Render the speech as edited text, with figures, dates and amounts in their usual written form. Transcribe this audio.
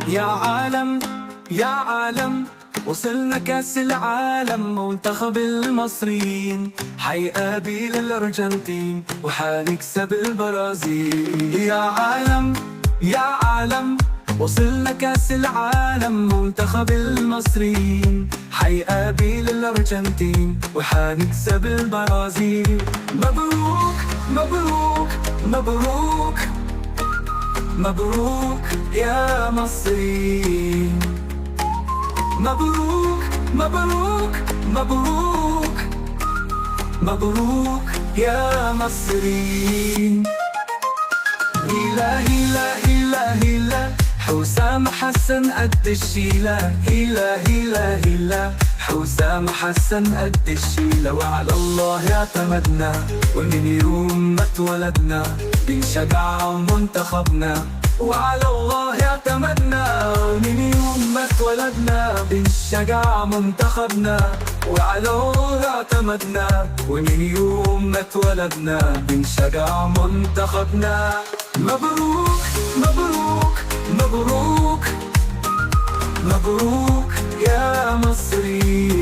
يا عالم يا عالم، وصلنا كاس العالم، منتخب المصريين حيقابل الأرجنتين وحنكسب البرازيل. يا عالم يا عالم، وصلنا كاس العالم، منتخب المصريين حيقابل الأرجنتين وحنكسب البرازيل. مبروك مبروك مبروك مبروك يا مصريين، مبروك مبروك مبروك مبروك يا مصريين. هيلا هيلا هيلا هيلا، حسام حسن قد الشيلة. هيلا هيلا هيلا، حسام حسن قد الشيلة. وعلى الله اعتمدنا، ومن يوم ما اتولدنا بنشجع منتخبنا. وعلى الله اعتمدنا، ومن يوم ما اتولدنا بنشجع منتخبنا. وعلى الله اعتمدنا، ومن يوم ما اتولدنا بنشجع منتخبنا. مبروك مبروك مبروك مبروك يا مصري.